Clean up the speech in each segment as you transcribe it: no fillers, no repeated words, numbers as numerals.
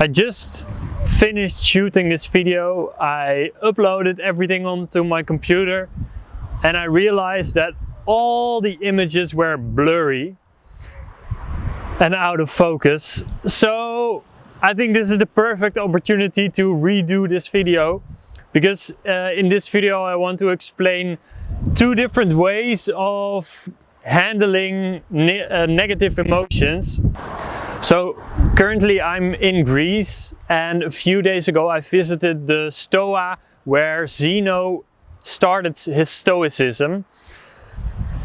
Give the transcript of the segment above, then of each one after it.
I just finished shooting this video. I uploaded everything onto my computer and I realized that all the images were blurry and out of focus. So I think this is the perfect opportunity to redo this video, because in this video I want to explain two different ways of handling negative emotions. So currently I'm in Greece, and a few days ago I visited the Stoa where Zeno started his Stoicism.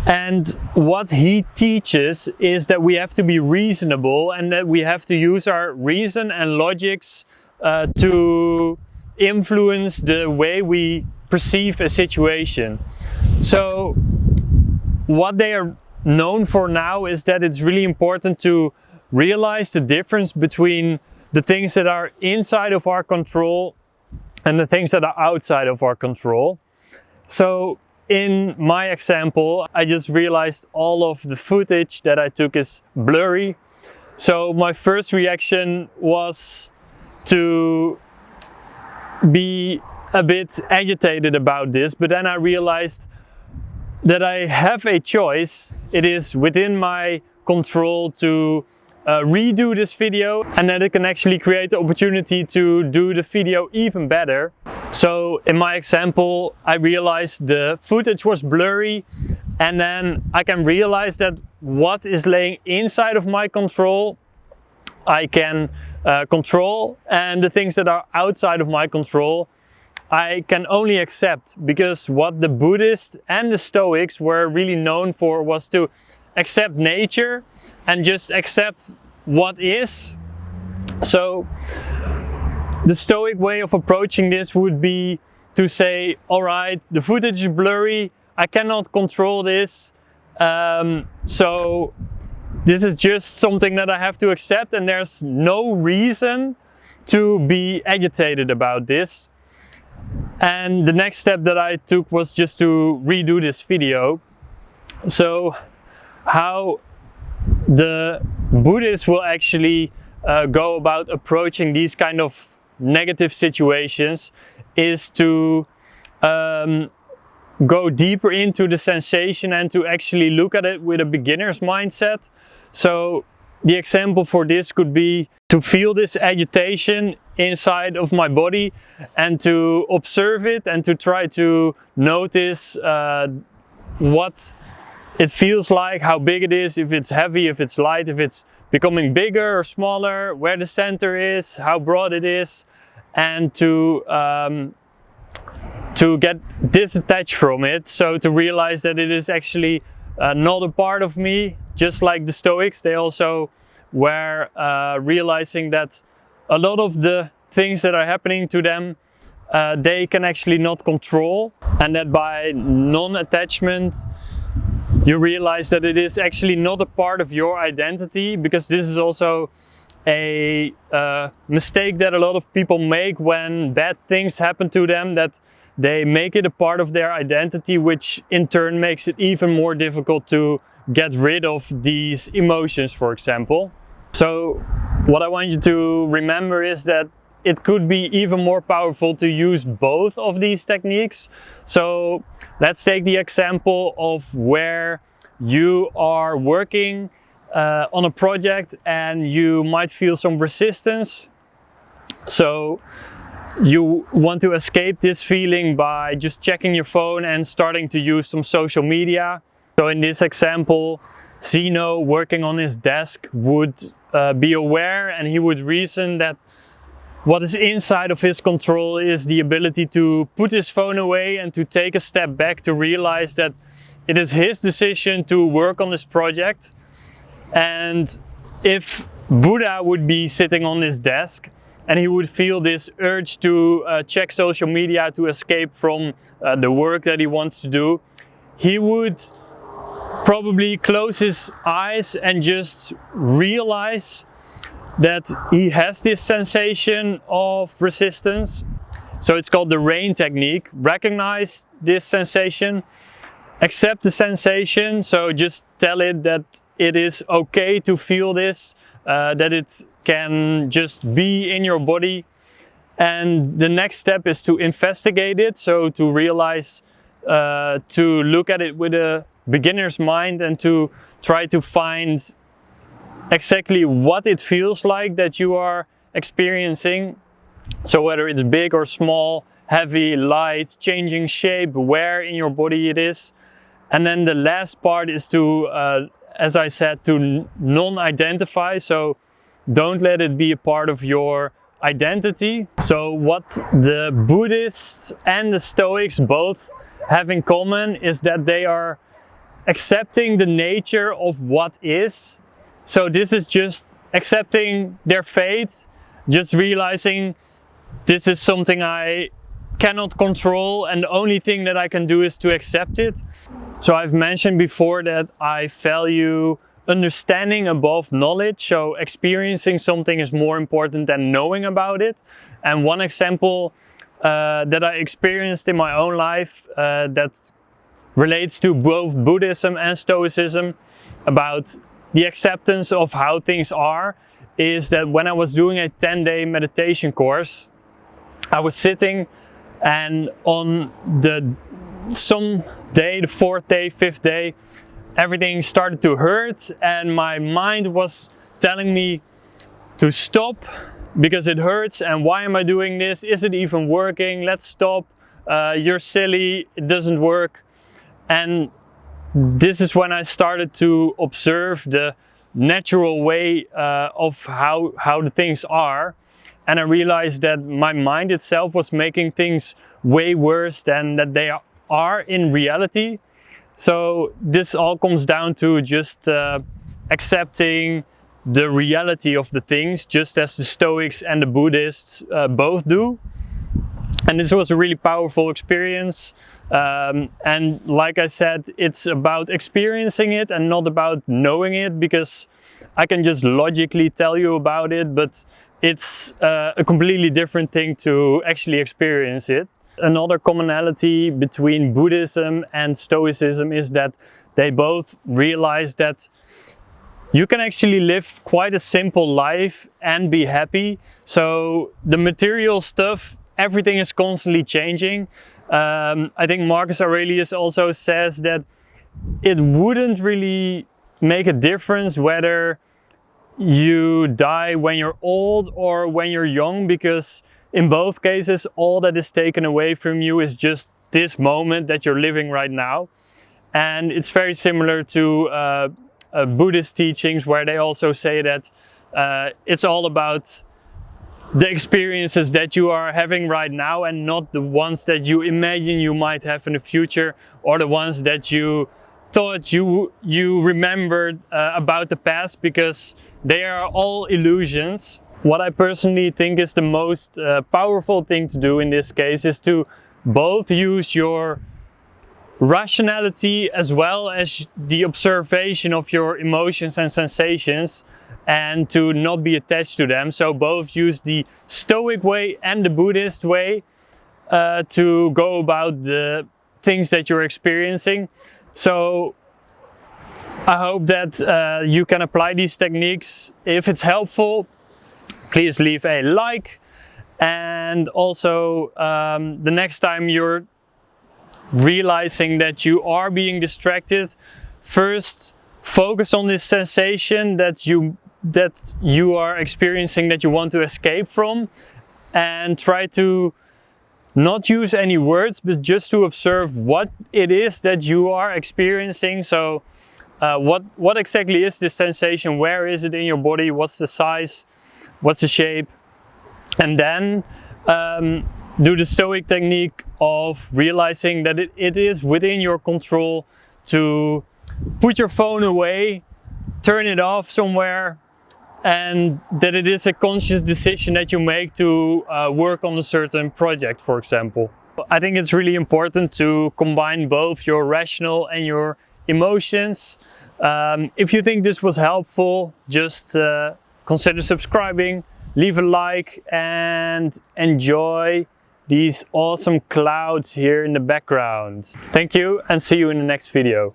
And what he teaches is that we have to be reasonable and that we have to use our reason and logics to influence the way we perceive a situation. So what they are known for now is that it's really important to realize the difference between the things that are inside of our control and the things that are outside of our control. So in my example, I just realized all of the footage that I took is blurry. So my first reaction was to be a bit agitated about this, but then I realized that I have a choice. It is within my control to redo this video, and that it can actually create the opportunity to do the video even better. So in my example, I realized the footage was blurry, and then I can realize that what is laying inside of my control I can control, and the things that are outside of my control I can only accept, because what the Buddhists and the Stoics were really known for was to accept nature and just accept what is. So the Stoic way of approaching this would be to say, alright, the footage is blurry, I cannot control this, so this is just something that I have to accept, and there's no reason to be agitated about this. And the next step that I took was just to redo this video. So how the Buddhists will actually go about approaching these kind of negative situations is to go deeper into the sensation and to actually look at it with a beginner's mindset. So the example for this could be to feel this agitation inside of my body and to observe it and to try to notice what it feels like, how big it is, if it's heavy, if it's light, if it's becoming bigger or smaller, where the center is, how broad it is, and to get disattached from it. So to realize that it is actually not a part of me, just like the Stoics. They also were realizing that a lot of the things that are happening to them they can actually not control, and that by non-attachment you realize that it is actually not a part of your identity, because this is also a mistake that a lot of people make when bad things happen to them, that they make it a part of their identity, which in turn makes it even more difficult to get rid of these emotions, for example. So what I want you to remember is that it could be even more powerful to use both of these techniques. So let's take the example of where you are working on a project and you might feel some resistance. So you want to escape this feeling by just checking your phone and starting to use some social media. So in this example, Zeno, working on his desk, would be aware, and he would reason that what is inside of his control is the ability to put his phone away and to take a step back, to realize that it is his decision to work on this project. And if Buddha would be sitting on his desk and he would feel this urge to check social media to escape from the work that he wants to do, he would probably close his eyes and just realize that he has this sensation of resistance. So it's called the rain technique. Recognize this sensation, accept the sensation, so just tell it that it is okay to feel this, that it can just be in your body. And the next step is to investigate it, so to realize, to look at it with a beginner's mind and to try to find exactly what it feels like that you are experiencing. So whether it's big or small, heavy, light, changing shape, where in your body it is. And then the last part is to, as I said, to non-identify. So don't let it be a part of your identity. So what the Buddhists and the Stoics both have in common is that they are accepting the nature of what is. So this is just accepting their fate, just realizing this is something I cannot control and the only thing that I can do is to accept it. So I've mentioned before that I value understanding above knowledge, so experiencing something is more important than knowing about it. And one example that I experienced in my own life that relates to both Buddhism and Stoicism about the acceptance of how things are is that when I was doing a 10-day meditation course, I was sitting and on some day, the 4th day, 5th day, everything started to hurt and my mind was telling me to stop because it hurts and why am I doing this? Is it even working? Let's stop. You're silly. It doesn't work. And this is when I started to observe the natural way of how the things are. And I realized that my mind itself was making things way worse than that they are in reality. So this all comes down to just accepting the reality of the things, just as the Stoics and the Buddhists both do. And this was a really powerful experience. And like I said, it's about experiencing it and not about knowing it, because I can just logically tell you about it, but it's a completely different thing to actually experience it. Another commonality between Buddhism and Stoicism is that they both realize that you can actually live quite a simple life and be happy. So the material stuff, everything is constantly changing. I think Marcus Aurelius also says that it wouldn't really make a difference whether you die when you're old or when you're young, because in both cases all that is taken away from you is just this moment that you're living right now. And it's very similar to Buddhist teachings, where they also say that it's all about the experiences that you are having right now and not the ones that you imagine you might have in the future, or the ones that you thought you remembered about the past, because they are all illusions. What I personally think is the most powerful thing to do in this case is to both use your rationality as well as the observation of your emotions and sensations, and to not be attached to them. So both use the Stoic way and the Buddhist way to go about the things that you're experiencing. So I hope that you can apply these techniques. If it's helpful, please leave a like. And also the next time you're realizing that you are being distracted, first focus on this sensation that you are experiencing, that you want to escape from, and try to not use any words, but just to observe what it is that you are experiencing. So what exactly is this sensation? Where is it in your body? What's the size? What's the shape? And then do the Stoic technique of realizing that it is within your control to put your phone away, turn it off somewhere, and that it is a conscious decision that you make to work on a certain project, for example. I think it's really important to combine both your rational and your emotions. If you think this was helpful, just consider subscribing, leave a like, and enjoy these awesome clouds here in the background. Thank you, and see you in the next video.